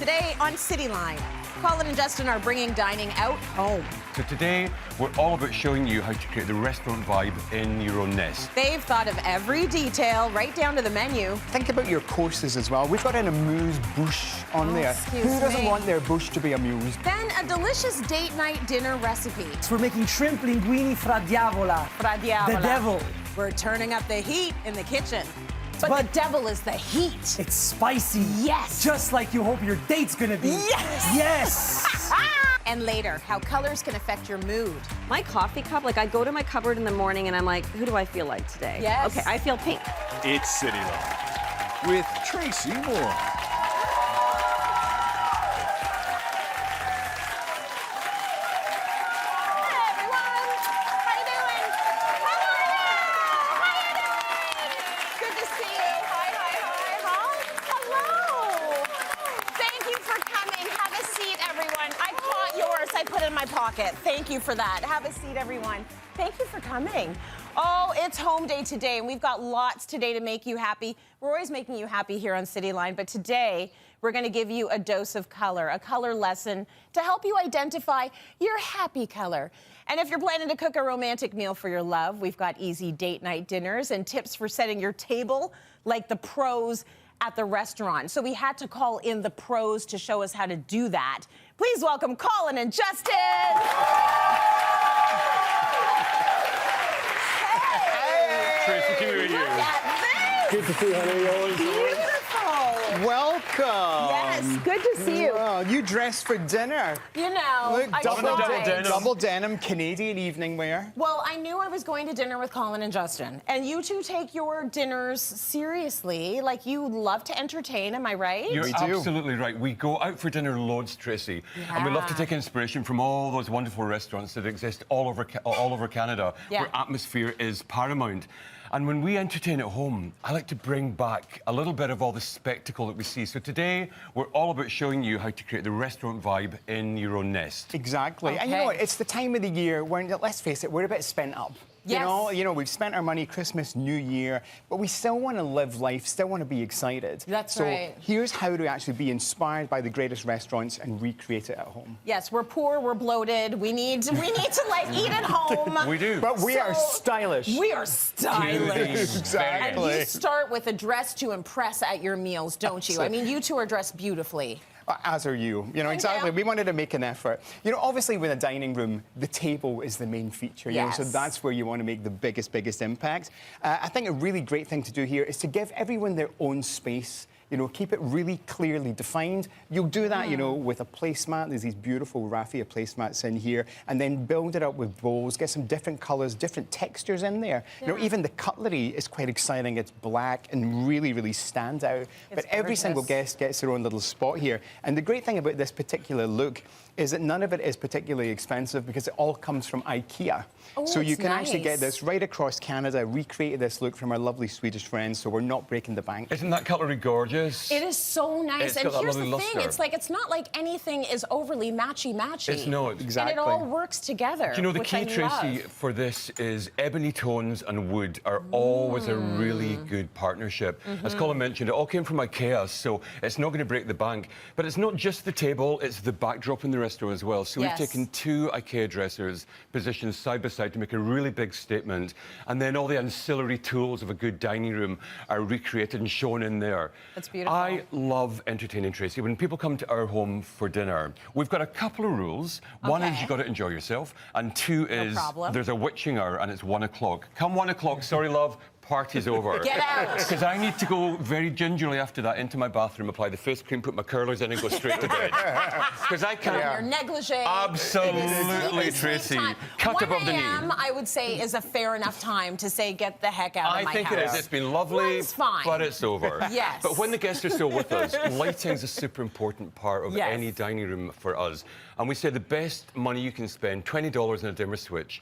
Today on Cityline, Colin and Justin are bringing dining out home. So today, we're all about showing you how to create the restaurant vibe in your own nest. They've thought of every detail, right down to the menu. Think about your courses as well. We've got an amuse-bouche on there. excuse Who doesn't me. want their bouche to be amused? Then a delicious date night dinner recipe. So we're making shrimp linguini fra diavola. Fra diavola. The devil. We're turning up the heat in the kitchen. But the devil is the heat. It's spicy. Yes. Just like you hope your date's gonna be. Yes. Yes. And later, how colors can affect your mood. My coffee cup, like I go to my cupboard in the morning and I'm like, who do I feel like today? Yes. Okay, I feel pink. It's Cityline with Tracy Moore. Pocket. Thank you for that. Have a seat, everyone. Thank you for coming. Oh, it's home day today, and we've got lots today to make you happy. We're always making you happy here on Cityline, but today we're going to give you a dose of color, a color lesson to help you identify your happy color. And if you're planning to cook a romantic meal for your love, we've got easy date night dinners and tips for setting your table like the pros at the restaurant. So we had to call in the pros to show us how to do that. Please welcome Colin and Justin. Hey! Tracy, come here, you. Look at this. Good to see you, honey. Beautiful. Welcome. Yes, good to see you. Wow, you dressed for dinner. You know, Look, I tried. double denim, Canadian evening wear. Well, I knew I was going to dinner with Colin and Justin, and you two take your dinners seriously. Like, you love to entertain, am I right? You're We do. absolutely right. We go out for dinner loads, Tracy, and we love to Yeah. take inspiration from all those wonderful restaurants that exist all over Canada, Yeah. where atmosphere is paramount. And when we entertain at home, I like to bring back a little bit of all the spectacle that we see. So today, we're all about showing you how to create the restaurant vibe in your own nest. Exactly. And you know what? It's the time of the year when, let's face it, we're a bit spent up. Yes. You know, we've spent our money Christmas, New Year, but we still want to live life, still want to be excited. That's so right. Here's how to actually be inspired by the greatest restaurants and recreate it at home. Yes, we're poor, we're bloated, we need to like eat at home. We do. But we are So, stylish. We are stylish. Exactly. And you start with a dress to impress at your meals, don't you? I mean, you two are dressed beautifully. As are you. You know, Thank exactly. you. We wanted to make an effort. You know, obviously with a dining room, the table is the main feature. You know, so Yes. that's where you want to make the biggest impact. I think a really great thing to do here is to give everyone their own space. You know, keep it really clearly defined. You'll do that, you know, with a placemat. There's these beautiful raffia placemats in here, and then build it up with bowls, get some different colours, different textures in there. You know, even the cutlery is quite exciting. It's black and really stands out. But every single guest gets their own little spot here. And the great thing about this particular look is that none of it is particularly expensive because it all comes from IKEA. Oh, so you it's can actually nice. get this right across Canada, recreated this look from our lovely Swedish friends, so we're not breaking the bank. Isn't that cutlery gorgeous? It is so nice. It's And got that here's the lovely thing, luster. it's like anything is overly matchy-matchy. It's not. And Exactly. it all works together. Do you know, the which key, I Tracy, love. for this is ebony tones and wood are always a really good partnership. As Colin mentioned, it all came from IKEA, so it's not going to break the bank. But it's not just the table, it's the backdrop in the restaurant as well. So Yes. we've taken two IKEA dressers, positioned side by side to make a really big statement. And then all the ancillary tools of a good dining room are recreated and shown in there. That's beautiful. I love entertaining, Tracy. When people come to our home for dinner, we've got a couple of rules. One is Okay. you've got to enjoy yourself, and two is problem. there's a witching hour and it's 1 o'clock. Come 1 o'clock, sorry love, party's over. Get out. Because I need to go very gingerly after that into my bathroom, apply the face cream, put my curlers in and go straight to bed. Because I can't. Your negligee. Absolutely, It's Tracy. time. Cut 1 above the knee. a.m., I would say, is a fair enough time to say, get the heck out of I my think house. it is. It's been lovely, One's fine. but it's over. Yes. But when the guests are still with us, lighting's a super important part of Yes. any dining room for us. And we say the best money you can spend, $20 on a dimmer switch.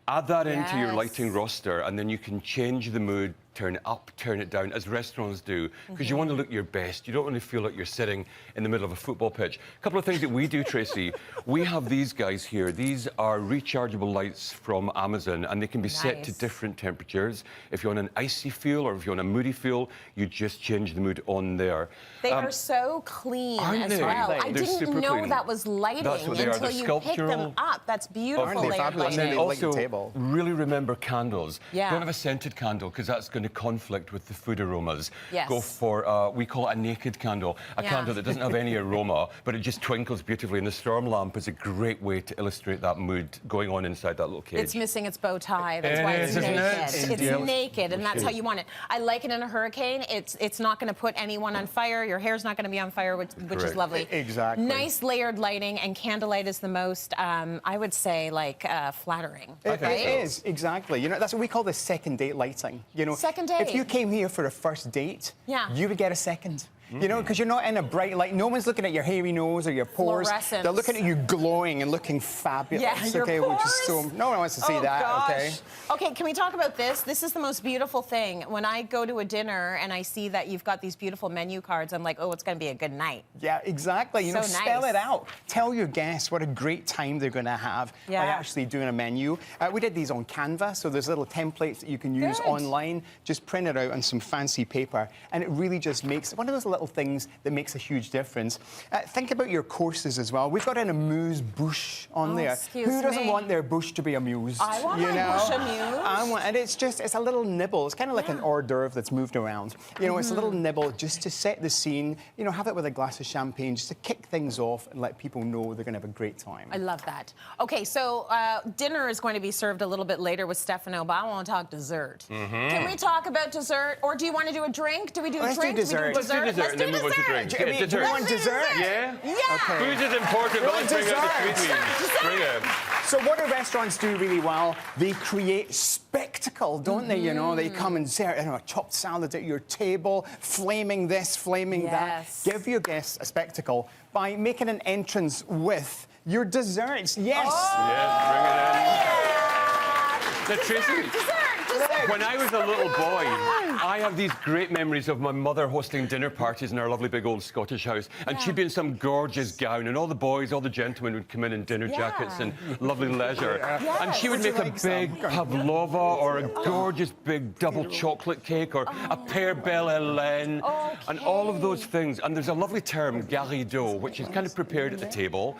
Add that into your Yes. lighting roster, and then you can change the mood turn it up, turn it down, as restaurants do, because you want to look your best. You don't want to feel like you're sitting in the middle of a football pitch. A couple of things that we do, Tracy. We have these guys here. These are rechargeable lights from Amazon, and they can be set to different temperatures. If you want an icy feel or if you want a moody feel, you just change the mood on there. They are so clean aren't as they? well. They're I didn't super know clean. that was lighting That's what they are. until They're you picked sculptural. them up. That's beautiful Aren't they layered fabulous? lighting. And then They light the also, table. really remember candles. Yeah. Don't have a scented candle, because that's going to conflict with the food aromas. Yes. Go for, we call it a naked candle. A candle that doesn't have any aroma, but it just twinkles beautifully. And the storm lamp is a great way to illustrate that mood going on inside that little cage. It's missing its bow tie. That's It why it's is, isn't naked. it? It's Yeah. naked, and that's how you want it. I like it in a hurricane. It's not going to put anyone on fire. Your hair's not going to be on fire, which is Correct. lovely. Exactly. Nice layered lighting, and candlelight is the most, I would say, like flattering. It right? is, exactly. You know, that's what we call the second date lighting. You know, Second date. If you came here for a first date, Yeah. you would get a second. You know, because you're not in a bright light. No one's looking at your hairy nose or your pores. Fluorescence. They're looking at you glowing and looking fabulous. Yeah, your okay, pores? which is so. No one wants to see Oh, that. gosh. Okay. Okay, can we talk about this? This is the most beautiful thing. When I go to a dinner and I see that you've got these beautiful menu cards, I'm like, oh, it's going to be a good night. Yeah, exactly. You know, So spell nice. it out. Tell your guests what a great time they're going to have by Yeah. actually doing a menu. We did these on Canva, so there's little templates that you can use Good. online. Just print it out on some fancy paper, and it really just makes one of those little things that makes a huge difference. Think about your courses as well. We've got an amuse bouche on there. excuse Who doesn't me. want their bouche to be amused? I want you my know? bouche amused. And it's a little nibble. It's kind of like an hors d'oeuvre that's moved around. You know, it's a little nibble just to set the scene. You know, have it with a glass of champagne just to kick things off and let people know they're going to have a great time. I love that. Okay, so dinner is going to be served a little bit later with Stefano, but I want to talk dessert. Can we talk about dessert, or do you want to do a drink? Do we do a Let's do drink? dessert. Do we Let's do dessert, and then move on to drink. I mean, do you want dessert? Yeah? Yeah. Okay. Food is important, but let's bring out the sweet means. Bring it. So what do restaurants do really well? They create spectacle, don't they? You know, they come and serve a chopped salad at your table, flaming this, flaming Yes. that. Give your guests a spectacle by making an entrance with your desserts. Yes. Yes, bring it in. Now, Tracy, when I was a little boy, I have these great memories of my mother hosting dinner parties in our lovely big old Scottish house. And she'd be in some gorgeous gown, and all the boys, all the gentlemen would come in dinner jackets and lovely leisure. And she would make a big pavlova or a gorgeous big double chocolate cake or a pear belle Hélène and all of those things. And there's a lovely term, garido, which is kind of prepared at the table.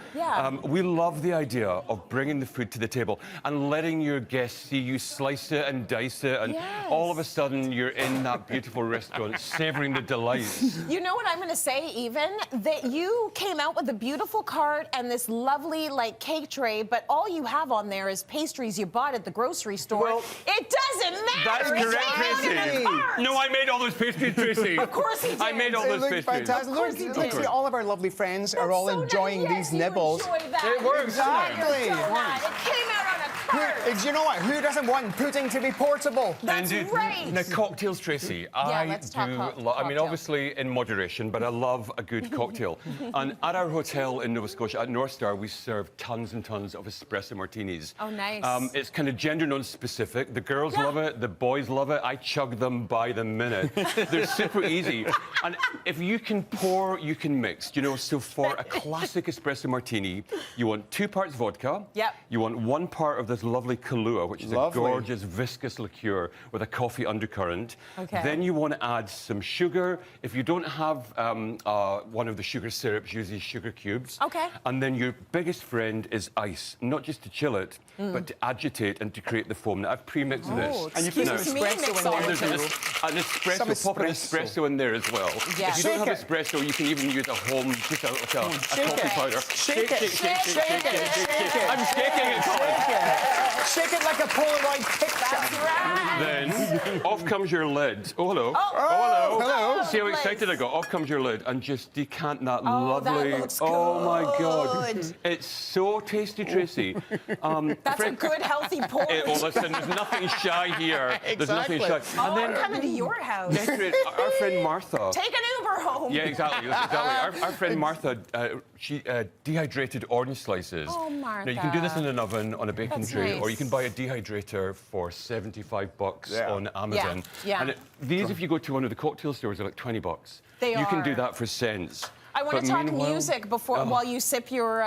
We love the idea of bringing the food to the table and letting your guests see you slice it and dice it, and all of a sudden you're in that beautiful restaurant savouring the delights. You know what I'm going to say, even? That you came out with a beautiful cart and this lovely, like, cake tray, but all you have on there is pastries you bought at the grocery store. Well, it doesn't matter. That's It's correct, out in Tracy. a cart. No, I made all those pastries, Tracy. Of course he did. I made all It those looks pastries. fantastic. Of course Look, you look, did. see, all of our lovely friends are all So enjoying nice. these Yes, nibbles. You enjoy that. It works, Exactly. You enjoy that. It came out on a cart. You know what? Who doesn't want pudding to be portable? That's Indeed. right. Now, cocktails, Tracy. I let's talk do. cocktail. I mean, obviously in moderation, but I love a good cocktail. And at our hotel in Nova Scotia, at North Star, we serve tons and tons of espresso martinis. Oh, nice. It's kind of gender non-specific. The girls love it. The boys love it. I chug them by the minute. They're super easy. And if you can pour, you can mix. You know, so for a classic espresso martini, you want 2 parts vodka. Yep. You want 1 part of this lovely Kahlua, which is Lovely. a gorgeous viscous liqueur with a coffee undercurrent. Okay. Then you want to add some sugar. If you don't have one of the sugar syrups, use these sugar cubes. Okay. And then your biggest friend is ice, not just to chill it, but to agitate and to create the foam. Now, I've pre-mixed this. And you put some Excuse me, espresso mix in all there There's an, too. an espresso, Some pop an espresso. espresso in there as well. Yeah. If you don't have Shake it. espresso, you can even use a home, just a coffee powder. Shake it. Shake it. I'm shaking it, Colin. Shake it like a Polaroid picture. That's right. Then off comes your lid. Oh, hello. Oh, hello. hello. See how Lids. excited I got? Off comes your lid and just decant that Oh, that lovely. looks Oh my God. good. It's so tasty, Tracy. That's a good, healthy pour. Oh, listen, there's nothing shy here. There's nothing shy. Exactly. Oh, I'm coming to your house. Our friend Martha. Take an Uber home. Yeah, exactly. Our friend Martha, she dehydrated orange slices. Oh, Now, you can do this in an oven on a baking That's tray, or nice. you can buy a dehydrator for $75. $5 Yeah. on Amazon. Yeah. And these, if you go to one of the cocktail stores, are like $20. They You can do are. that for cents. I want But to talk meanwhile- music before while you sip your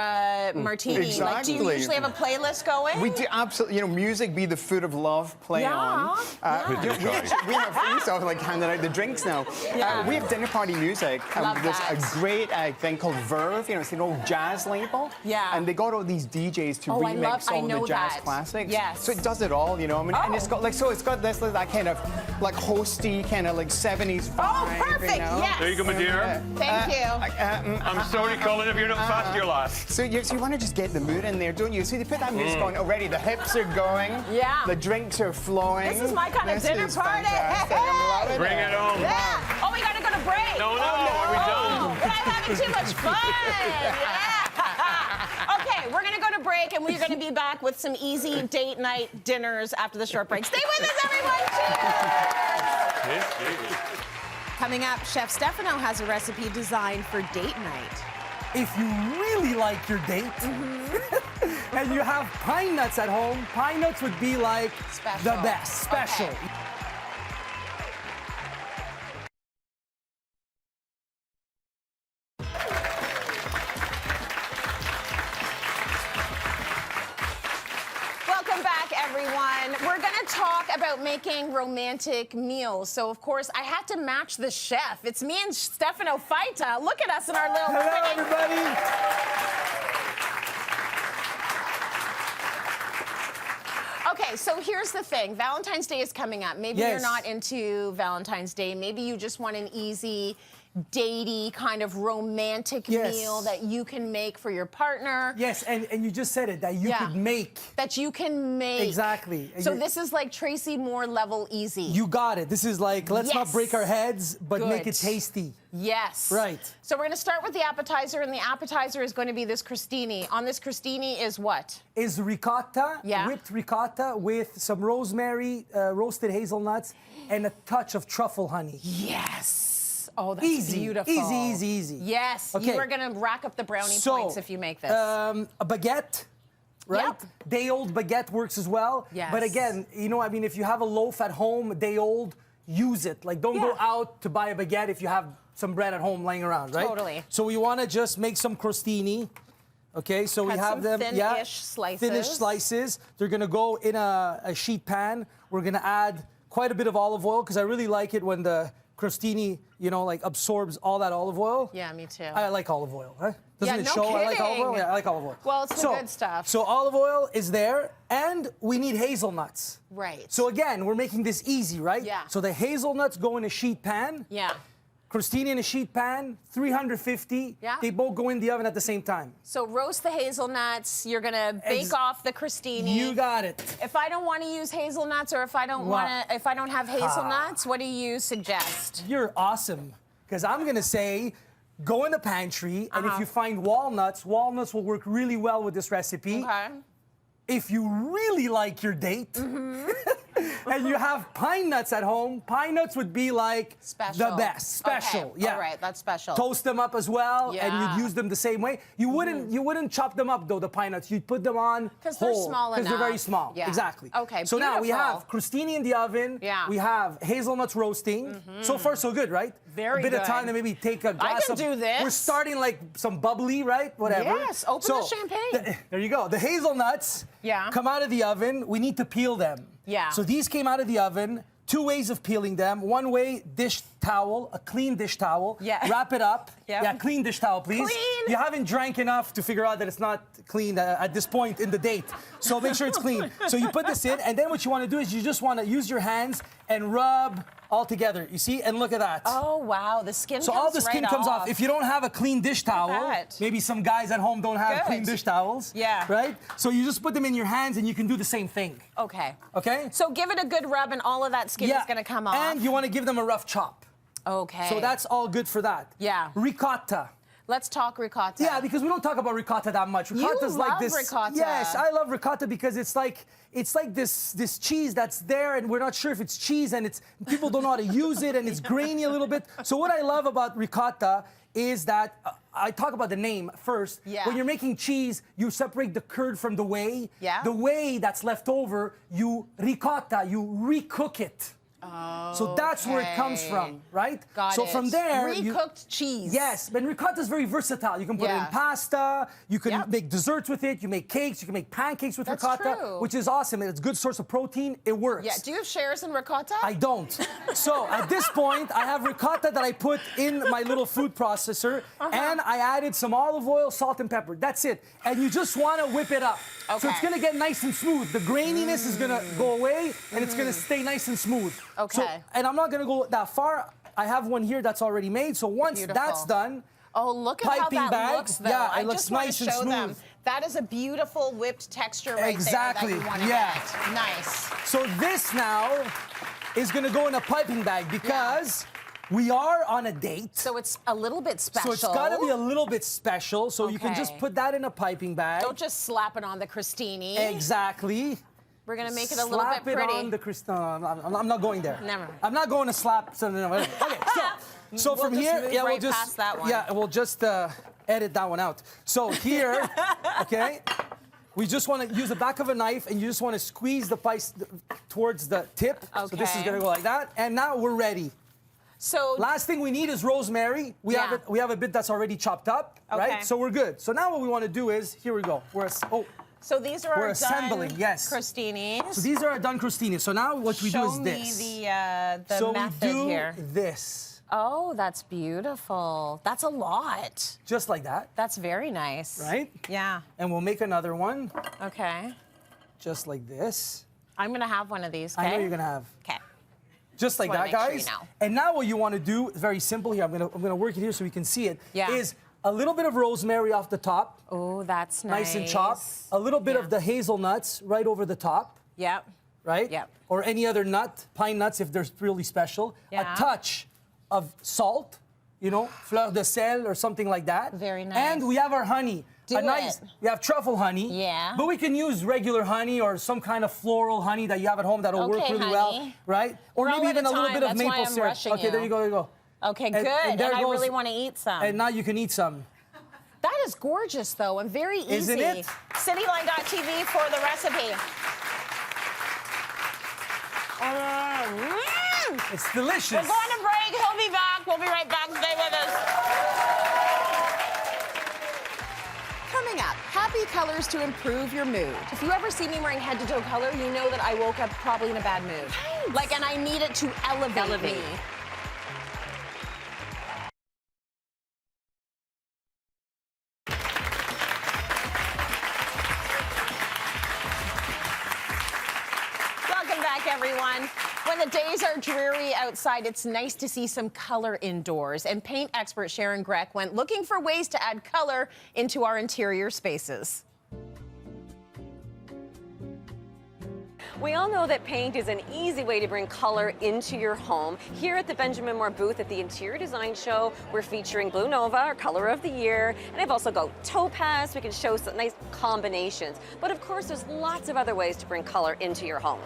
martini. Like, do you Exactly. usually have a playlist going? We do absolutely, you know, music be the food of love, play Yeah, on. yeah. We used to like handing out the drinks now. Yeah. We have dinner party music. Love There's that. a great thing called Verve, you know, it's an old jazz label. Yeah. And they got all these DJs to Oh, I remix all know the jazz that. classics. Yes. So it does it all, you know. I mean, and it's got like, so it's got this that kind of like hosty, kind of like 70s vibe. perfect, You know? yes. There you go, my dear. Thank you. I'm sorry, Colin, if you're not fast, you're last. So you want to just get the mood in there, don't you? So they put that music on already. The hips are going. Yeah. The drinks are flowing. This is my kind of This dinner is party. fantastic. I'm loving Bring it on. Yeah. Oh, we gotta go to break. No, are we done? But I'm having too much fun. Yeah. Okay, we're gonna go to break, and we're gonna be back with some easy date night dinners after the short break. Stay with us, everyone. Cheers. Coming up, Chef Stefano has a recipe designed for date night. If you really like your date and you have pine nuts at home, pine nuts would be like Special. the best, special. Okay. Welcome back, everyone. We're going to talk about making romantic meals. So, of course, I had to match the chef. It's me and Stefano Fiata. Look at us in our little Hello, pretty... everybody. Okay, so here's the thing. Valentine's Day is coming up. Maybe Yes. you're not into Valentine's Day. Maybe you just want an easy, datey, kind of romantic Yes. meal that you can make for your partner. Yes, and you just said it, that you Yeah. could make. That you can make. Exactly. So You- this is like Tracy Moore level easy. You got it. This is like, let's not Yes. break our heads, but make Good. it tasty. Yes. Right. So we're going to start with the appetizer, and the appetizer is going to be this crostini. On this crostini is what? Is ricotta, Yeah. whipped ricotta with some rosemary, roasted hazelnuts, and a touch of truffle honey. Yes. Oh, that's Easy, beautiful. easy, easy, easy. Yes. Okay. You are going to rack up the brownie So, points if you make this. A baguette, right? Yep. Day-old baguette works as well. Yes. But again, you know, I mean, if you have a loaf at home, day-old, use it. Like, don't go Yeah. out to buy a baguette if you have some bread at home laying around, right? Totally. So we want to just make some crostini. Okay, so we Cut have some them, thin-ish slices. thin-ish slices. They're gonna go in a sheet pan. We're gonna add quite a bit of olive oil because I really like it when the crostini, you know, like absorbs all that olive oil. Yeah, me too. I like olive oil, huh? Doesn't Yeah, it no show I like olive oil? kidding. Yeah, I like olive oil. Well, it's the good stuff. So olive oil is there, and we need hazelnuts. Right. So again, we're making this easy, right? Yeah. So the hazelnuts go in a sheet pan. Yeah. Crostini in a sheet pan, 350. Yeah. They both go in the oven at the same time. So roast the hazelnuts. You're gonna bake off the crostini. You got it. If I don't want to use hazelnuts, or if I don't if I don't have hazelnuts, what do you suggest? You're awesome. Because I'm gonna say, go in the pantry, and if you find walnuts will work really well with this recipe. Okay. If you really like your date, and you have pine nuts at home, pine nuts would be like Special. the best. Special, Okay. yeah. All right, that's special. Toast them up as well, Yeah. and you'd use them the same way. You wouldn't chop them up though, the pine nuts. You'd put them on 'Cause they're whole, small because they're very enough. small. Yeah. Exactly. Okay, So now we beautiful. have crostini in the oven. Yeah. We have hazelnuts roasting. So far, so good, right? Very A bit of good. time to maybe take a glass can of. do this. We're starting like some bubbly, right? Whatever. Yes, open the champagne. There you go. The hazelnuts come out of the oven. We need to peel them. Yeah. So these came out of the oven. 2 ways of peeling them. One way, dish towel, a clean dish towel. Yeah. Wrap it up. Yep. Yeah, clean dish towel, please. Clean. You haven't drank enough to figure out that it's not clean at this point in the date. So make sure it's clean. So you put this in, and then what you want to do is you just want to use your hands and rub all together. You see? And look at that. Oh wow, the skin. So comes all the skin right comes off. If you don't have a clean dish towel, that. maybe some guys at home don't have Good. clean dish towels. Yeah. Right? So you just put them in your hands and you can do the same thing. Okay. Okay? So give it a good rub, and all of that skin is gonna come off. And you want to give them a rough chop. Okay. So that's all good for that. Yeah. Ricotta. Let's talk ricotta. Yeah, because we don't talk about ricotta that much. Ricotta's like love this. ricotta. Yes, I love ricotta because it's like this cheese that's there, and we're not sure if it's cheese, and people don't know how to use it, and it's grainy a little bit. So what I love about ricotta is that I talk about the name first. Yeah. When you're making cheese, you separate the curd from the whey. Yeah. The whey that's left over, you ricotta, you recook it. Oh, So that's where it comes from, right? Got so it. from there, Recooked cheese. Yes, but ricotta is very versatile. You can put it in Yeah. pasta. You can Yep. make desserts with it. You make cakes. You can make pancakes with That's ricotta, true. which is awesome. It's a good source of protein. It works. Yeah. Do you have shares in ricotta? I don't. So at this point, I have ricotta that I put in my little food processor, and I added some olive oil, salt, and pepper. That's it. And you just want to whip it up. So it's Okay. gonna get nice and smooth. The graininess is gonna go away, and it's gonna stay nice and smooth. Okay. So, and I'm not gonna go that far. I have one here that's already made. So once Beautiful. that's done, Oh, look at how piping that bag. looks, though. Yeah, it I looks just want nice to and show them. smooth. That is a beautiful whipped texture right Exactly, there that you want to yeah. get. Nice. so this now is gonna go in a piping bag because we are on a date. So it's a little bit special. So it's got to be a little bit special. So you can just Okay. put that in a piping bag. Don't just slap it on the Crostini. Exactly. We're going to make it a little Slap bit pretty. it on the I'm not going there. Never mind. I'm not going to slap something. Okay, so We'll from just here, move yeah, right we'll just past that one. yeah, we'll just edit that one out. So here, okay, we just want to use the back of a knife, and you just want to squeeze the piece towards the tip. So this is Okay. going to go like that, and now we're ready. So Last thing we need is rosemary. We Yeah. have it. We have a bit that's already chopped up, Okay. right? So we're good. So now what we want to do is, here we go. so these are We're our assembling, done yes. Crostinis. So these are our done crostinis. So now what we do Show is me this. the so method we do here. this, Oh, that's beautiful. That's a lot. just like that, That's very nice. right? Yeah. And we'll make another one, Okay. just like this. I'm going to have one of these, okay? I know you're gonna have. Okay. Just like wanna that, make sure you guys. know. And now what you want to do is very simple here. I'm gonna work it here so we can see it. Yeah. Is a little bit of rosemary off the top, Oh, that's nice. nice and chopped. A little bit Yeah. of the hazelnuts right over the top. Yep. Right? Yep. Or any other nut, pine nuts if they're really special. Yeah. A touch of salt, fleur de sel or something like that. Very nice. And we have our honey. Do it. We have truffle honey. Yeah. But we can use regular honey or some kind of floral honey that you have at home that'll work Okay, really honey. well, right? Or We're all maybe out even of a little time. bit of That's why maple I'm syrup. rushing Okay, there you go, there you go. Okay, good. And, there I goes- really want to eat some. And now you can eat some. That is gorgeous, though, and very easy. Isn't it? Cityline.tv for the recipe. It's delicious. We're going to break. He'll be back. We'll be right back. Stay with us. Coming up, happy colors to improve your mood. If you ever see me wearing head-to-toe color, you know that I woke up probably in a bad mood. Like, and I need it to elevate me. Welcome back, everyone. When the days are dreary outside, it's nice to see some color indoors. And paint expert Sharon Grech went looking for ways to add color into our interior spaces. We all know that paint is an easy way to bring color into your home. Here at the Benjamin Moore booth at the Interior Design Show, we're featuring Blue Nova, our color of the year, and I've also got topaz. We can show some nice combinations. But of course, there's lots of other ways to bring color into your home.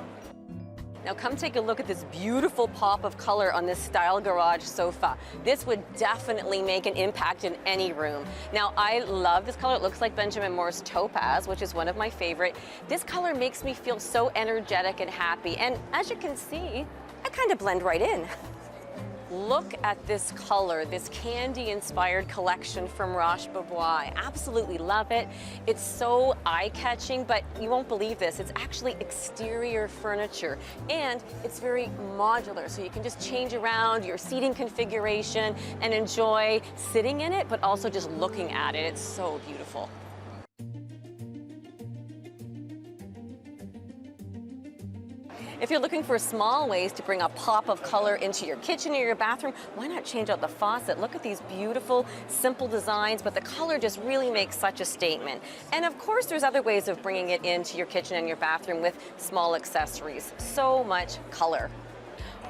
Now come take a look at this beautiful pop of color on this style garage sofa. This would definitely make an impact in any room. Now I love this color. It looks like Benjamin Moore's topaz, which is one of my favorite. This color makes me feel so energetic and happy. And as you can see, I kind of blend right in. Look at this color, this candy-inspired collection from Roche-Beaubois. I absolutely love it. It's so eye-catching, but you won't believe this. It's actually exterior furniture, and it's very modular, so you can just change around your seating configuration and enjoy sitting in it, but also just looking at it. It's so beautiful. If you're looking for small ways to bring a pop of color into your kitchen or your bathroom, why not change out the faucet? Look at these beautiful, simple designs, but the color just really makes such a statement. And of course, there's other ways of bringing it into your kitchen and your bathroom with small accessories. So much color.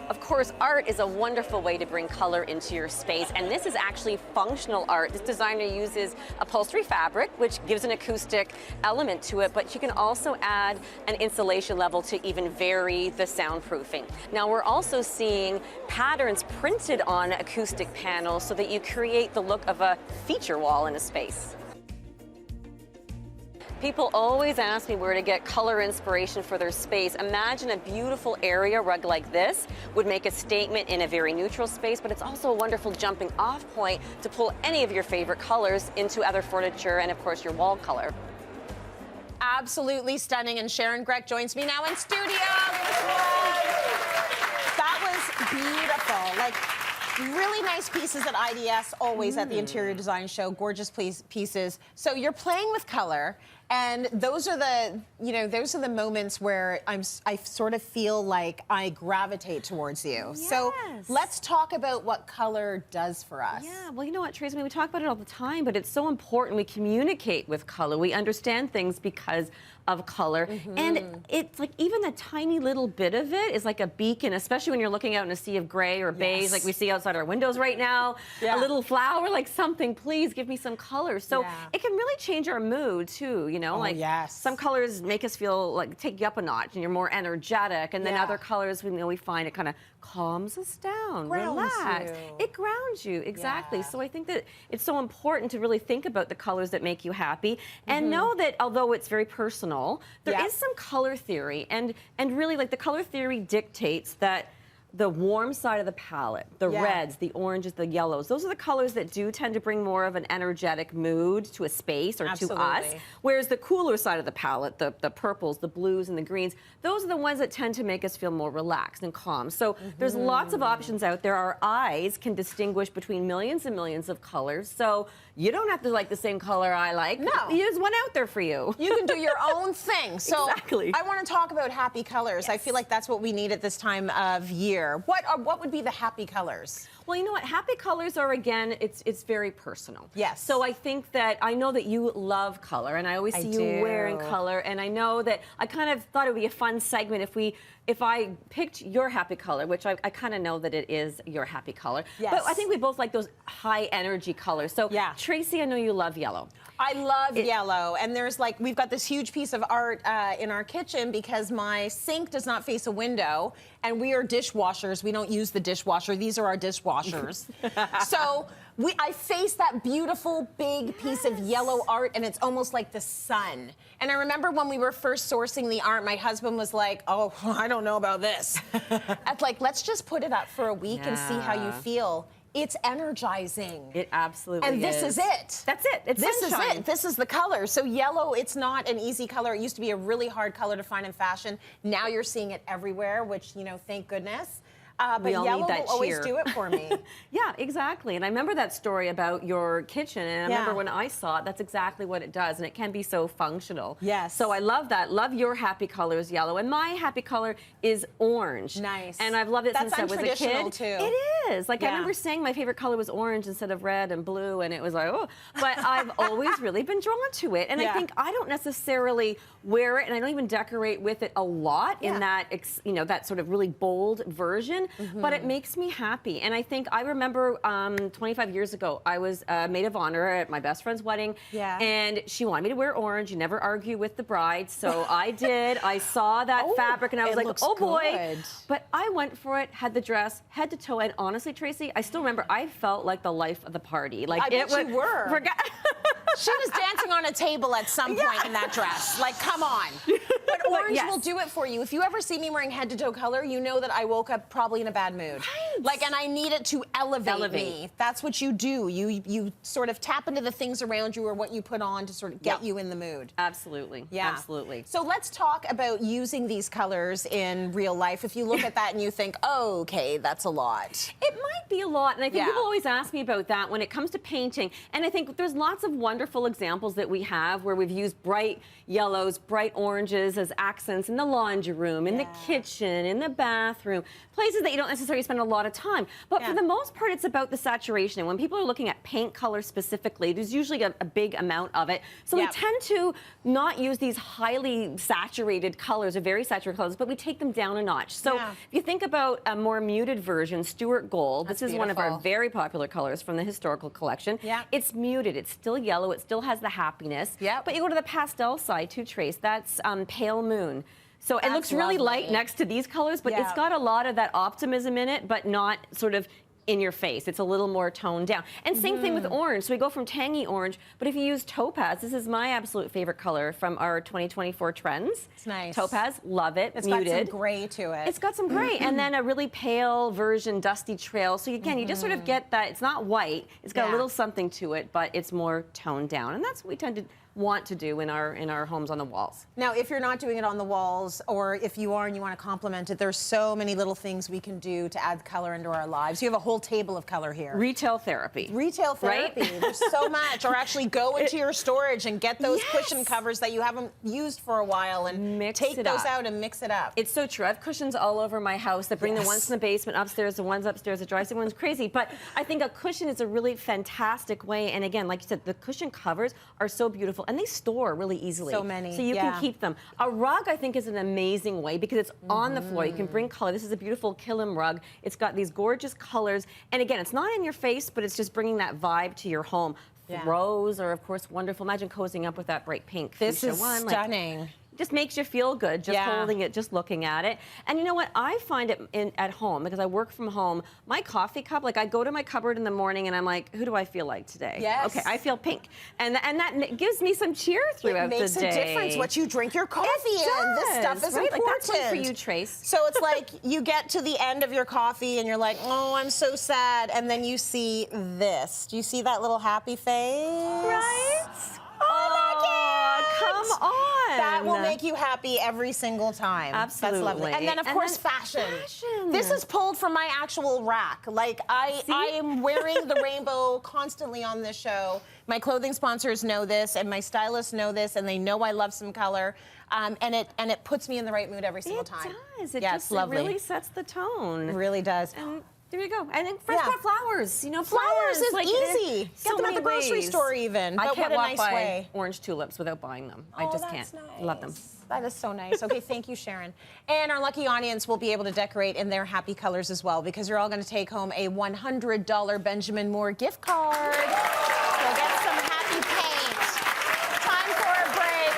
Of course, art is a wonderful way to bring color into your space, and this is actually functional art. This designer uses upholstery fabric, which gives an acoustic element to it, but you can also add an insulation level to even vary the soundproofing. Now, we're also seeing patterns printed on acoustic panels so that you create the look of a feature wall in a space. People always ask me where to get color inspiration for their space. Imagine a beautiful area rug like this would make a statement in a very neutral space, but it's also a wonderful jumping off point to pull any of your favorite colors into other furniture and, of course, your wall color. Absolutely stunning, and Sharon Grech joins me now in studio. That was beautiful. Like, really nice pieces at IDS, always at the Interior Design Show. Gorgeous pieces. So you're playing with color, and those are the, those are the moments where I sort of feel like I gravitate towards you. Yes. So let's talk about what color does for us. Yeah, well, you know what, Tracy, we talk about it all the time, but it's so important. We communicate with color. We understand things because of color. And it's like even a tiny little bit of it is like a beacon, especially when you're looking out in a sea of gray or beige, like we see outside our windows right now. A little flower, like something, please give me some color. So it can really change our mood too, some colors make us feel like take you up a notch and you're more energetic, and then other colors we find it kind of calms us down, relax. It grounds you, exactly. So I think that it's so important to really think about the colors that make you happy and know that although it's very personal, there is some color theory, and really like the color theory dictates that the warm side of the palette, the reds, the oranges, the yellows, those are the colors that do tend to bring more of an energetic mood to a space or to us. Whereas the cooler side of the palette, the purples, the blues, and the greens, those are the ones that tend to make us feel more relaxed and calm. So there's lots of options out there. Our eyes can distinguish between millions and millions of colors. So you don't have to like the same color I like. No. There's one out there for you. You can do your own thing. So exactly. I want to talk about happy colors. I feel like that's what we need at this time of year. What would be the happy colors? Well, you know what? Happy colors are, again, it's very personal. Yes. So I think that I know that you love color, and I always see you wearing color, and I know that I kind of thought it would be a fun segment if I picked your happy color, which I kind of know that it is your happy color. Yes. But I think we both like those high energy colors. So Tracy, I know you love yellow. I love yellow, and we've got this huge piece of art in our kitchen because my sink does not face a window, and we are dishwashers. We don't use the dishwasher. These are our dishwashers. So I face that beautiful big piece of yellow art, and it's almost like the sun. And I remember when we were first sourcing the art, my husband was like, oh, I don't know about this. It's like, let's just put it up for a week and see how you feel. It's energizing. It absolutely is. And this is it. That's it. It's sunshine. Is it. This is the color. So yellow, it's not an easy color. It used to be a really hard color to find in fashion. Now you're seeing it everywhere, which, thank goodness. But yellow will always do it for me. Yeah, exactly. And I remember that story about your kitchen, and I remember when I saw it, that's exactly what it does, and it can be so functional. Yes. So I love that. Love your happy colors, yellow. And my happy color is orange. Nice. And I've loved it since I was a kid. Too. It is. Like, I remember saying my favorite color was orange instead of red and blue, and it was like, oh. But I've always really been drawn to it. And I think I don't necessarily wear it, and I don't even decorate with it a lot in that, that sort of really bold version. But it makes me happy. And I think I remember 25 years ago, I was maid of honor at my best friend's wedding. And she wanted me to wear orange. You never argue with the bride. So I did. I saw that fabric, and I was like, oh boy. But I went for it, had the dress, head to toe. And honestly, Tracy, I still remember I felt like the life of the party. Like, I bet you were. She was dancing on a table at some point in that dress. Like, come on. But orange will do it for you. If you ever see me wearing head to toe color, you know that I woke up probably in a bad mood. Like, and I need it to elevate me. That's what you do. You sort of tap into the things around you or what you put on to sort of get you in the mood. Absolutely. Yeah. Absolutely. So let's talk about using these colors in real life. If you look at that and you think, oh, okay, that's a lot. It might be a lot, and I think Yeah. people always ask me about that when it comes to painting. And I think there's lots of wonderful examples that we have where we've used bright yellows, bright oranges as accents in the laundry room, in the kitchen, in the bathroom, places that you don't necessarily spend a lot of time. But for the most part, it's about the saturation. And when people are looking at paint color specifically, there's usually a big amount of it. So we tend to not use these highly saturated colors or very saturated colors, but we take them down a notch. So if you think about a more muted version, Stuart Gold, this is one of our very popular colors from the historical collection. It's muted, it's still yellow, it still has the happiness. But you go to the pastel side too, Trace, that's Pale Moon. So it looks really light next to these colors, but it's got a lot of that optimism in it, but not sort of in your face. It's a little more toned down. And same thing with orange. So we go from tangy orange, but if you use topaz, this is my absolute favorite color from our 2024 trends. It's nice. Topaz, love it. It's muted. got some gray to it. It's got some gray, and then a really pale version, dusty trail. So again, you just sort of get that. It's not white. It's got a little something to it, but it's more toned down, and that's what we tend to want to do in our homes on the walls. Now, if you're not doing it on the walls, or if you are and you want to complement it, there's so many little things we can do to add color into our lives. You have a whole table of color here. Retail therapy. Retail therapy. Right? There's so much. Or actually go into your storage and get those cushion covers that you haven't used for a while and take those out and mix it up. It's so true. I have cushions all over my house that bring the ones in the basement upstairs, the ones upstairs that drives everyone's crazy. But I think a cushion is a really fantastic way. And again, like you said, the cushion covers are so beautiful and they store really easily. So many. So you can keep them. A rug, I think, is an amazing way because it's on the floor. You can bring color. This is a beautiful Killam rug. It's got these gorgeous colors. And again, it's not in your face, but it's just bringing that vibe to your home. Throws are, of course, wonderful. Imagine cozying up with that bright pink. This is one. stunning. Just makes you feel good just holding it, just looking at it. And you know what? I find it at home, because I work from home, my coffee cup, like I go to my cupboard in the morning and I'm like, who do I feel like today? Yes. Okay, I feel pink. And that gives me some cheer throughout the day. It makes a difference what you drink your coffee in. This stuff is important. Like that's one for you, Trace. So it's like you get to the end of your coffee and you're like, oh, I'm so sad. And then you see this. Do you see that little happy face? Right? Oh, come on. That will make you happy every single time. Absolutely. That's lovely. And then, of course, fashion. This is pulled from my actual rack. Like, I am wearing the rainbow constantly on this show. My clothing sponsors know this, and my stylists know this, and they know I love some color. And it puts me in the right mood every single time. It does. It just really sets the tone. It really does. And there you go. And then fresh cut flowers. You know, flowers is like, easy. So Get them at the grocery ways. store even. I But can't what a walk nice by way. orange tulips without buying them. I just can't. Love them. That is so nice. Okay, thank you, Sharon. And our lucky audience will be able to decorate in their happy colors as well, because you're all going to take home a $100 Benjamin Moore gift card. So get some happy paint. Time for a break.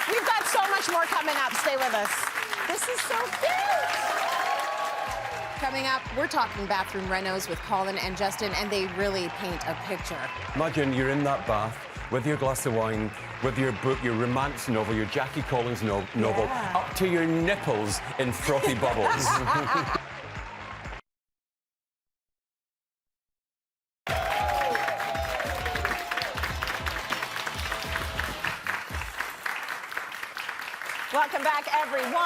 We've got so much more coming up. Stay with us. This is so cute. Coming up, we're talking bathroom renos with Colin and Justin, and they really paint a picture. Imagine you're in that bath with your glass of wine, with your book, your romance novel, your Jackie Collins novel, up to your nipples in frothy bubbles. Welcome back, everyone.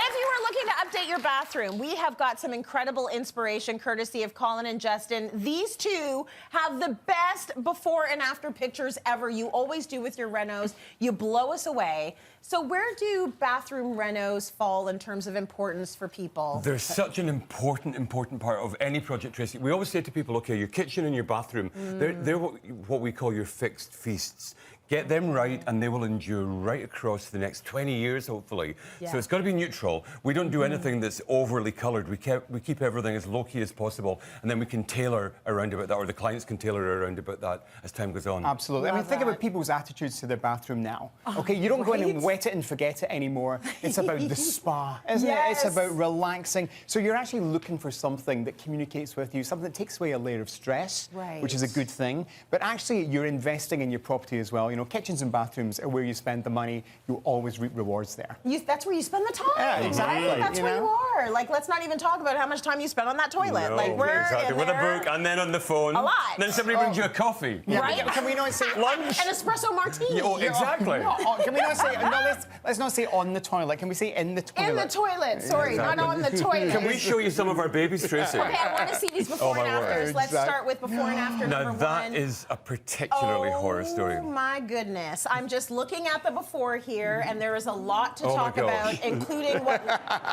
If you were looking to update your bathroom, we have got some incredible inspiration courtesy of Colin and Justin. These two have the best before and after pictures ever. You always do with your renos. You blow us away. So where do bathroom renos fall in terms of importance for people? They're such an important part of any project, Tracy. We always say to people, okay, your kitchen and your bathroom, they're what we call your fixed feasts. Get them right, and they will endure right across the next 20 years, hopefully. So it's got to be neutral. We don't do anything that's overly coloured. We keep everything as low-key as possible, and then we can tailor around about that, or the clients can tailor around about that as time goes on. Absolutely. I mean, think about people's attitudes to their bathroom now. Okay, you don't go in and wet it and forget it anymore. It's about the spa, isn't it? It's about relaxing. So you're actually looking for something that communicates with you, something that takes away a layer of stress, which is a good thing. But actually, you're investing in your property as well. You know, kitchens and bathrooms are where you spend the money. You always reap rewards there. That's where you spend the time. Yeah, exactly. Right? That's You where know? you are. Like, let's not even talk about how much time you spend on that toilet. No, like, we're exactly. in With there. a book and then on the phone. A lot. Then somebody brings you a coffee. Yeah, Right? but can we not say Lunch. An espresso martini. Oh, exactly. No, can we not say? No, let's not say on the toilet. Can we say in the toilet? In the toilet. Sorry, not Exactly. on the toilet. Can we show you some of our babies, Tracy? Okay, I want to see these before Oh, and my word. afters. Let's Exactly. start with before and after Now, number that one. is a particularly horror story. Oh my goodness. I'm just looking at the before here, and there is a lot to Oh, my talk gosh. about, including what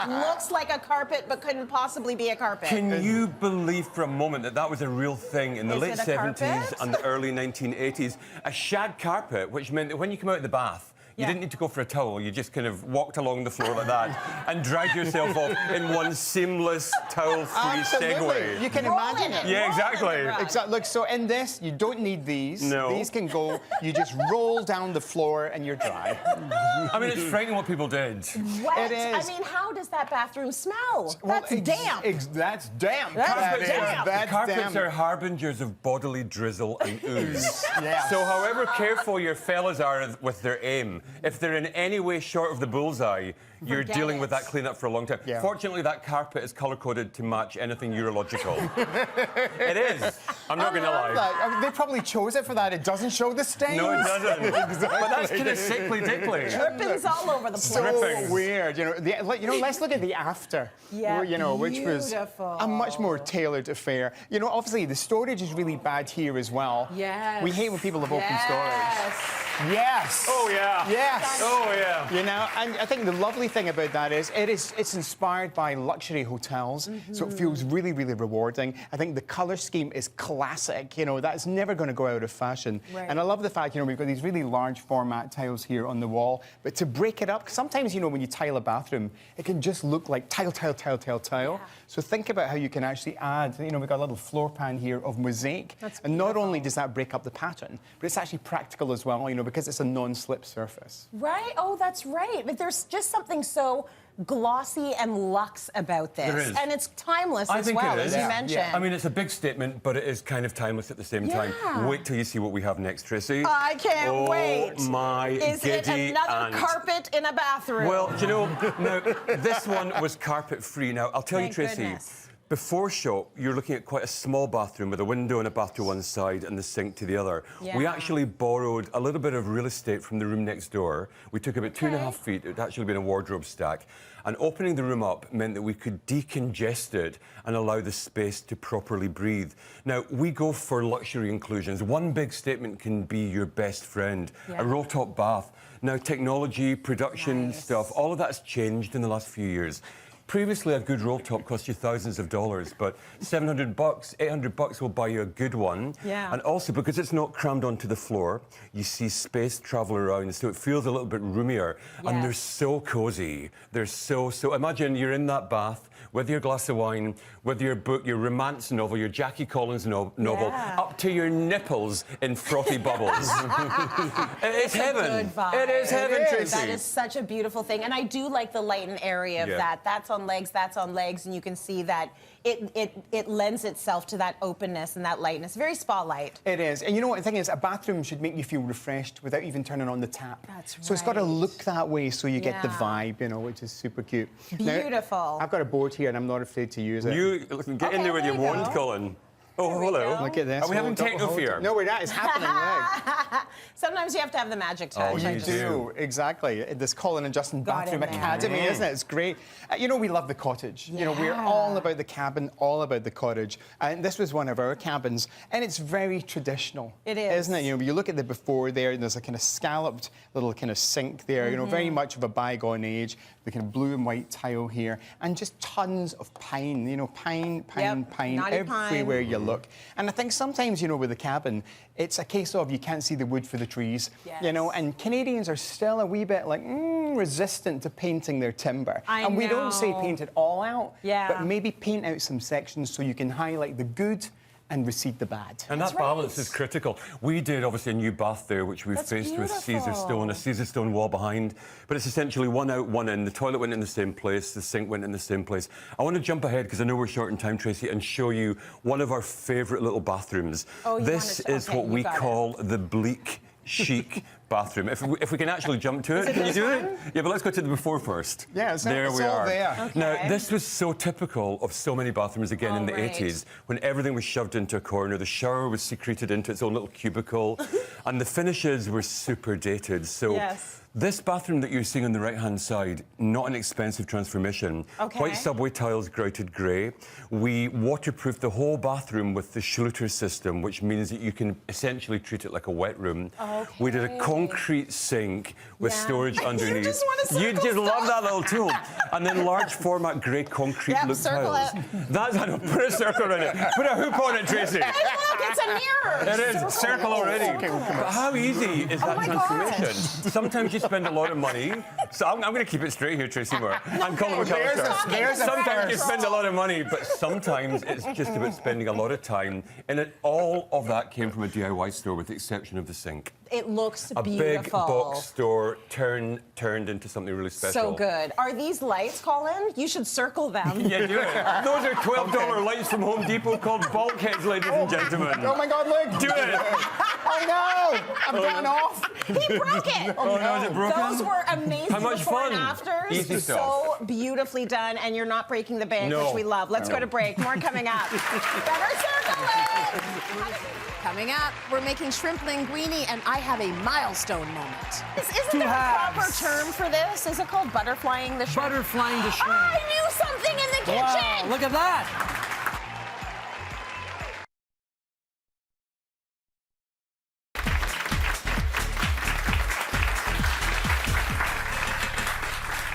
looks like a carpet but couldn't possibly be a carpet. Can you believe for a moment that that was a real thing in the Is late it a 70s carpet? and the early 1980s? A shag carpet, which meant that when you come out of the bath, you Yeah. didn't need to go for a towel. You just kind of walked along the floor like that and dragged yourself off in one seamless, towel-free Absolutely. segue. You can Roll imagine in it. Yeah, roll in the exactly. rug. Exactly. Look, so in this, you don't need these. No. These can go. You just roll down the floor and you're dry. I mean, it's frightening what people did. Wet. It is. I mean, how does that bathroom smell? That's Well, damp. That's damp. That's That is- damp. That's Carpets damp. are harbingers of bodily drizzle and ooze. Yeah. So however careful your fellas are with their aim, if they're in any way short of the bullseye, you're Forget dealing it. with that cleanup for a long time. Yeah. Fortunately, that carpet is colour-coded to match anything urological. It is. I'm not going to lie. I mean, they probably chose it for that. It doesn't show the stains. No, it doesn't. But that's kind of sickly dickly. Drippings all over the place. So Drippings. weird, let's look at the after, Yeah, which was beautiful. a much more tailored affair. Obviously the storage is really bad here as well. Yes. We hate when people have open storage. Yes. Yes. Oh, yeah. Yes. Oh, yeah. And I think the lovely thing about that is it's inspired by luxury hotels, so it feels really, really rewarding. I think the colour scheme is classic. That's never going to go out of fashion. Right. And I love the fact, we've got these really large format tiles here on the wall, but to break it up, 'cause sometimes, when you tile a bathroom, it can just look like tile. Yeah. So think about how you can actually add, we've got a little floor pan here of mosaic. That's and not beautiful. only does that break up the pattern, but it's actually practical as well, because it's a non-slip surface. Right? Oh, that's right. But there's just something so glossy and luxe about this. There is. And it's timeless I as think well, it as is. you Yeah. mentioned. I mean, it's a big statement, but it is kind of timeless at the same time. Yeah. Wait till you see what we have next, Tracy. I can't wait. Oh, my Is it giddy another aunt. carpet in a bathroom? Well, do you know, now, this one was carpet-free. Now, I'll tell Thank you, Tracy, goodness. before shop, you're looking at quite a small bathroom with a window and a bath to one side and the sink to the other. We Yeah. actually borrowed a little bit of real estate from the room next door. We took about 2.5 feet. It would actually been a wardrobe stack. And opening the room up meant that we could decongest it and allow the space to properly breathe. Now, we go for luxury inclusions. One big statement can be your best friend. Yeah. A roll-top bath. Now, technology, production Nice. stuff, all of that's changed in the last few years. Previously, a good roll top cost you thousands of dollars, but $700, $800 will buy you a good one. Yeah. And also, because it's not crammed onto the floor, you see space travel around, so it feels a little bit roomier. And they're Yes. so cozy. They're so. Imagine you're in that bath with your glass of wine, with your book, your romance novel, your Jackie Collins novel, Yeah. up to your nipples in frothy bubbles. It's heaven. good vibe. It is heaven, is. Tracy. That is such a beautiful thing. And I do like the light and area of Yeah. that. That's on legs, and you can see that it lends itself to that openness and that lightness. Very spa light. It is. And you know what the thing is, a bathroom should make you feel refreshed without even turning on the tap. That's So it's got to right. look that way so you get the Yeah. vibe, which is super cute. Now, Beautiful. I've got a board here and I'm not afraid to use it. You get in there with there your you wand, go. Colin. Oh, There we hello. go. Look at this. Are we having Hold- techno hold- fear? No, we're not. It's happening. Look. Sometimes you have to have the magic touch. Oh, I you just- do. Exactly. This Colin and Justin Got Bathroom in there. Academy, isn't it? It's great. We love the cottage. We're all about the cabin, all about the cottage. And this was one of our cabins, and it's very traditional. It is. Isn't it? You look at the before there, and there's a kind of scalloped little kind of sink there, very much of a bygone age. The kind of blue and white tile here, and just tons of pine, pine, Yep, pine, naughty pine. everywhere you look. And I think sometimes, with the cabin, it's a case of you can't see the wood for the trees, Yes. and Canadians are still a wee bit like resistant to painting their timber. I and we don't say know. paint it all out, Yeah. but maybe paint out some sections so you can highlight the good and recede the bad. And that That's balance right. is critical. We did obviously a new bath there, which we've That's faced with Caesar beautiful. stone, a Caesar stone wall behind. But it's essentially one out, one in. The toilet went in the same place, the sink went in the same place. I want to jump ahead because I know we're short in time, Tracy, and show you one of our favourite little bathrooms. Oh, you This wanted to- is okay, what you we got it. call the bleak chic bathroom. If we can actually jump to it, can you do it? Yeah, but let's go to the before first. Yeah, there it's we all are. there. Okay. Now, this was so typical of so many bathrooms again in the right. 80s, when everything was shoved into a corner, the shower was secreted into its own little cubicle, and the finishes were super dated. So Yes. this bathroom that you're seeing on the right-hand side, not an expensive transformation. Okay. White subway tiles, grouted grey. We waterproofed the whole bathroom with the Schluter system, which means that you can essentially treat it like a wet room. We did a concrete sink with Yeah. storage underneath. just wanna You circle just love stuff. that little tool. And then large format grey concrete Yep, look circle tiles. That's how to put a circle in it. Put a hoop on it, Tracy. Hey, look, it's a mirror. It is, circle already. But how easy is that my transformation? Sometimes you spend a lot of money. So I'm going to keep it straight here, Tracy Moore. I'm Colin McAllister. there's a Sometimes you first. spend a lot of money, but sometimes it's just about spending a lot of time. And all of that came from a DIY store, with the exception of the sink. It looks A beautiful. big box store turned into something really special. So good. Are these lights, Colin? You should circle them. Yeah, do it. Those are $12 lights from Home Depot called bulkheads, ladies and gentlemen. Oh my God, look! Do it. Oh no! I'm going off. He broke it. Oh no, is it broken? Those were amazing How much before and fun. afters. Easy stuff. So beautifully done, and you're not breaking the bank, No. which we love. Let's go to break. More coming up. Better circle it. Coming up, we're making shrimp linguini, and I have a milestone moment. Isn't Two there a proper halves. term for this? Is it called butterflying the shrimp? Butterflying the shrimp. I knew something in the kitchen. Wow, look at that.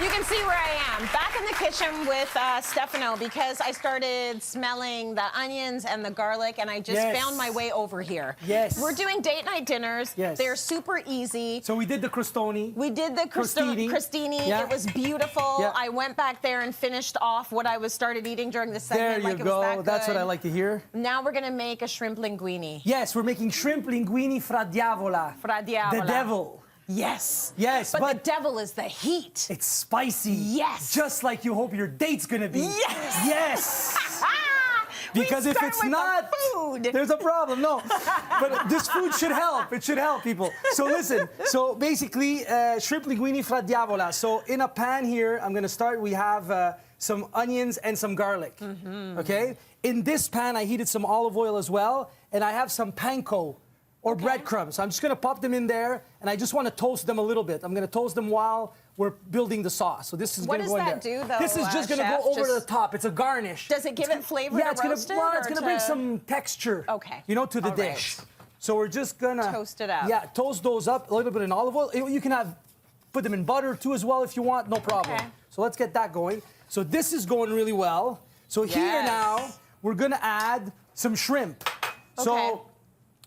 You can see where I am, back in the kitchen with Stefano, because I started smelling the onions and the garlic, and I just Yes. found my way over here. Yes. We're doing date night dinners. Yes. They're super easy. So we did the crostoni. We did the crostini. Yeah. It was beautiful. Yeah. I went back there and finished off what I was started eating during the There segment. you like it go. was that That's what good. I like to hear. Now we're gonna make a shrimp linguini. Yes, we're making shrimp linguini fra diavola. Fra diavola. The devil. Yes. Yes, but the but devil is the heat. it's spicy. Yes. Just like you hope your date's gonna be. Yes. Yes. We Because if start it's with the not, food. there's a problem. No, but this food should help. It should help people. So listen. So basically, shrimp linguini fra diavola. So in a pan here, I'm gonna start. We have some onions and some garlic. Okay. In this pan, I heated some olive oil as well, and I have some panko, or breadcrumbs. So I'm just gonna pop them in there, and I just want to toast them a little bit. I'm gonna toast them while we're building the sauce. So this is What gonna does go in that there. do, though, This is just gonna Chef? go over Just- the top. It's a garnish. Does it give it flavor Yeah, to it's gonna, roast it, well, or it's gonna bring to- some texture. Okay. You know, to the All right. dish. So we're just gonna Toast it up. Yeah, toast those up a little bit in olive oil. You can put them in butter too as well if you want. No problem. Okay. So let's get that going. So this is going really well. So here Yes. now we're gonna add some shrimp. Okay. So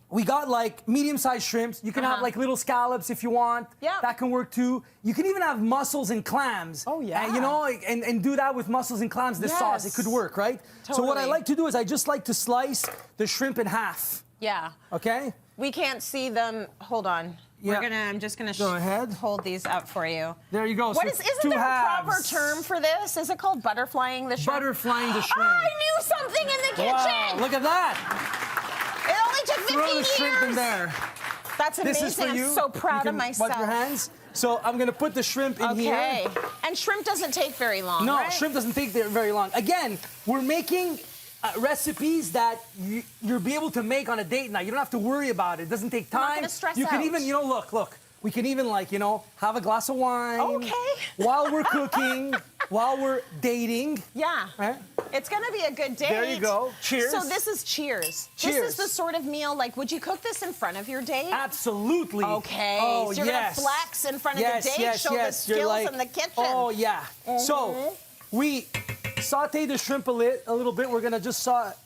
we got like medium-sized shrimps. You can have like little scallops if you want. Yeah. That can work too. You can even have mussels and clams. Oh, yeah. And, you know, and do that with mussels and clams, this sauce. It Yes. could work, right? So what I Totally. like to do is I just like to slice the shrimp in half. Yeah. Okay? We can't see them. Hold on. Yeah. I'm just gonna Go ahead. hold these up for you. There you go. What So is? it's Isn't two there a proper halves. term for this? Is it called butterflying the shrimp? Butterflying the shrimp. I knew something in the kitchen. Wow, look at that. It only took 15 Throw the years. shrimp in there. That's This amazing. is for you. I'm so proud you of can myself. Wipe your hands. So I'm gonna put the shrimp in here. Okay. And shrimp doesn't take very long. No, right? shrimp doesn't take very long. Again, we're making recipes that you'll be able to make on a date night. You don't have to worry about it. It doesn't take time. not gonna stress You can out. even, look. We can even have a glass of wine. Okay. While we're cooking, while we're dating. Yeah. Right? It's gonna be a good date. There you go. Cheers. So this is cheers. This Cheers. is the sort of meal, like, would you cook this in front of your date? Absolutely. Okay. Oh, so you're yes. gonna flex in front of Yes, the date, yes, show the yes. You're skills like, in the kitchen. Oh, yeah. So we saute the shrimp a little bit. We're gonna just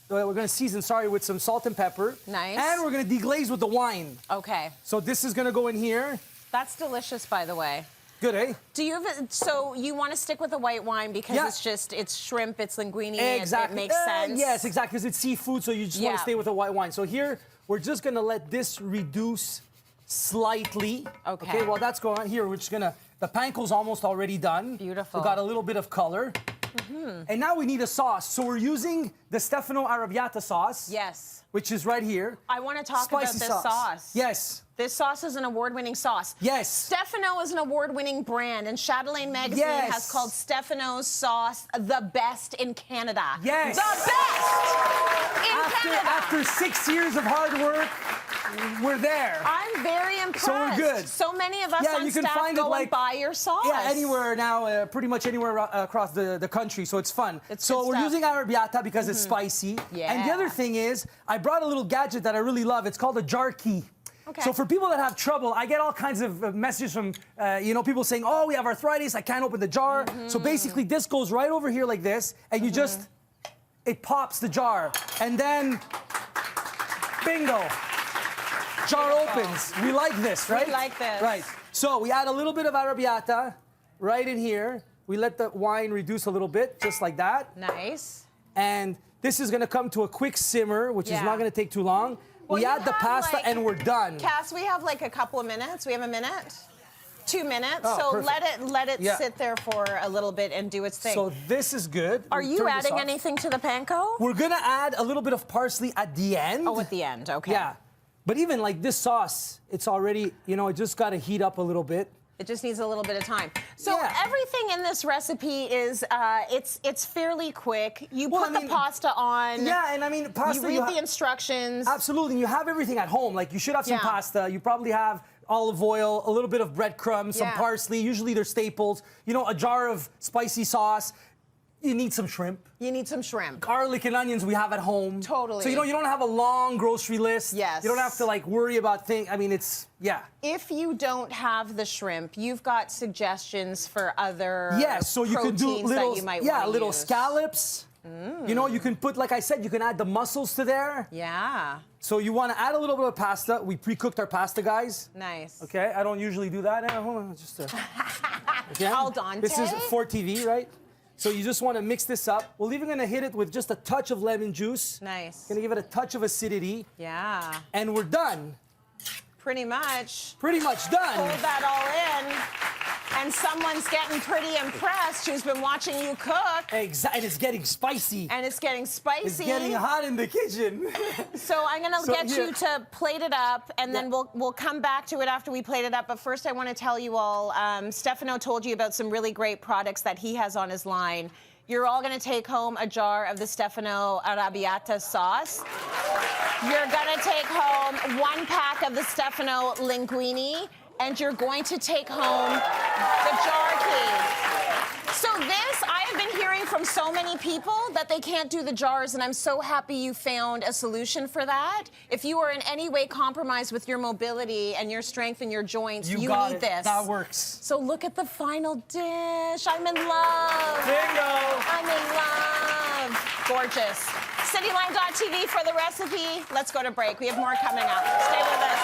we're gonna season, with some salt and pepper. Nice. And we're gonna deglaze with the wine. Okay. So this is gonna go in here. That's delicious, by the way. Good, eh? Do you so you want to stick with the white wine because Yeah. it's shrimp, it's linguini, Exactly. it makes sense. Yes, exactly, because it's seafood, so you just want Yeah. to stay with the white wine. So here, we're just gonna let this reduce slightly. Okay. Okay, while that's going on, here, we're just gonna, the panko's almost already done. Beautiful. We got a little bit of color. And now we need a sauce. So we're using the Stefano Arrabbiata sauce. Yes. Which is right here. I want to talk about this sauce. Yes. This sauce is an award-winning sauce. Yes. Stefano is an award-winning brand, and Cityline magazine has called Stefano's sauce the best in Canada. Yes. The best in Canada. After 6 years of hard work, we're there. I'm very impressed. So we're good. So many of us on you can staff find go it and buy your sauce. Yeah, anywhere now, pretty much anywhere across the country, so it's fun. So we're stuff. using arrabbiata because it's spicy. Yeah. And the other thing is, I brought a little gadget that I really love. It's called a jar key. Okay. So for people that have trouble, I get all kinds of messages from, people saying, oh, we have arthritis, I can't open the jar. So basically, this goes right over here like this, and you just, it pops the jar. And then, bingo. Jar opens. We like this, right? We like this. Right. So we add a little bit of arrabbiata right in here. We let the wine reduce a little bit, just like that. Nice. And this is gonna come to a quick simmer, which is not gonna take too long. Well, we add the pasta and we're done. Cass, we have like a couple of minutes. We have a minute? 2 minutes. Oh, so perfect. let it sit there for a little bit and do its thing. So this is good. Are We you turn this adding off. anything to the panko? We're gonna add a little bit of parsley at the end. Oh, at the end, okay. Yeah. But even like this sauce, it's already, it just gotta heat up a little bit. It just needs a little bit of time. So everything in this recipe is, it's fairly quick. You put the pasta on. Yeah, and I mean, pasta. You read the instructions. Absolutely, and you have everything at home. Like, you should have some pasta. You probably have olive oil, a little bit of breadcrumbs, some parsley. Usually they're staples. A jar of spicy sauce. You need some shrimp. You need some shrimp. Garlic and onions we have at home. Totally. So you don't have a long grocery list. Yes. You don't have to worry about things. I mean, If you don't have the shrimp, you've got suggestions for other so you can do little, that you might want to little use. scallops. You can put, like I said, you can add the mussels to there. Yeah. So you want to add a little bit of pasta. We pre-cooked our pasta, guys. Nice. Okay, I don't usually do that. Hold on, just again. Al dente. This is for TV, right? So you just want to mix this up. We're even going to hit it with just a touch of lemon juice. Nice. Going to give it a touch of acidity. Yeah. And we're done. Pretty much. Pretty much done. Hold that all in. And someone's getting pretty impressed who's been watching you cook. Exactly. And it's getting spicy. And it's getting spicy. It's getting hot in the kitchen. So I'm going to get you to plate it up, and then we'll come back to it after we plate it up. But first, I want to tell you all, Stefano told you about some really great products that he has on his line. You're all going to take home a jar of the Stefano Arrabbiata sauce. You're going to take home 1 pack of the Stefano Linguini, and you're going to take home the jar key. So this, I have been hearing from so many people that they can't do the jars, and I'm so happy you found a solution for that. If you are in any way compromised with your mobility and your strength and your joints, you need this. That works. So look at the final dish. I'm in love. Bingo. I'm in love. Gorgeous. Cityline.tv for the recipe. Let's go to break. We have more coming up. Stay with us.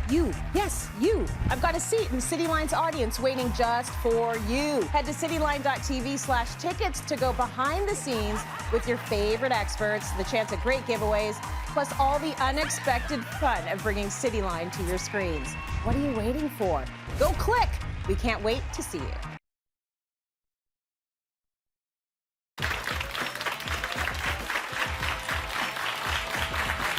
You, yes, you. I've got a seat in Cityline's audience waiting just for you. Head to cityline.tv/tickets to go behind the scenes with your favorite experts, the chance at great giveaways, plus all the unexpected fun of bringing Cityline to your screens. What are you waiting for? Go click. We can't wait to see you.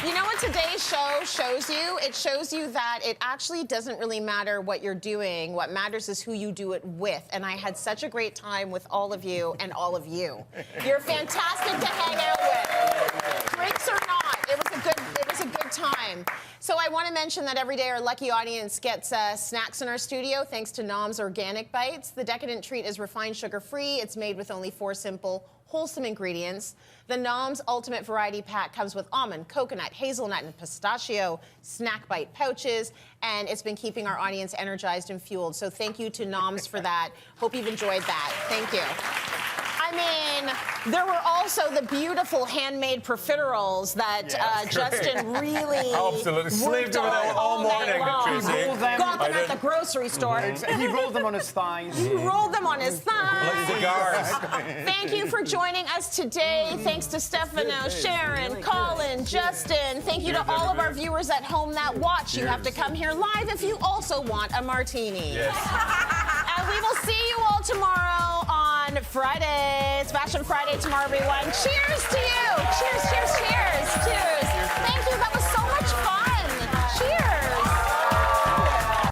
You know what today's show shows you? It shows you that it actually doesn't really matter what you're doing. What matters is who you do it with. And I had such a great time with all of you and all of you. You're fantastic to hang out with. Drinks or not, it was a good time. So I want to mention that every day our lucky audience gets snacks in our studio thanks to Nom's Organic Bites. The decadent treat is refined sugar-free. It's made with only 4 simple, wholesome ingredients. The Nom's Ultimate Variety Pack comes with almond, coconut, hazelnut, and pistachio snack bite pouches, and it's been keeping our audience energized and fueled. So thank you to Nom's for that. Hope you've enjoyed that. Thank you. I mean, there were also the beautiful handmade profiteroles that Justin really Slaved over them all morning, Tracy. Got them at the grocery store. He rolled them on his thighs. He rolled them on his thighs. Like cigars. Thank you for joining us today. Thanks to Stefano, Sharon, Colin, Justin. Thank you to all of our viewers at home that watch. You have to come here live if you also want a martini. Yes. As We will see you all tomorrow on Friday. It's Fashion Friday tomorrow, everyone. Cheers to you. Cheers, cheers.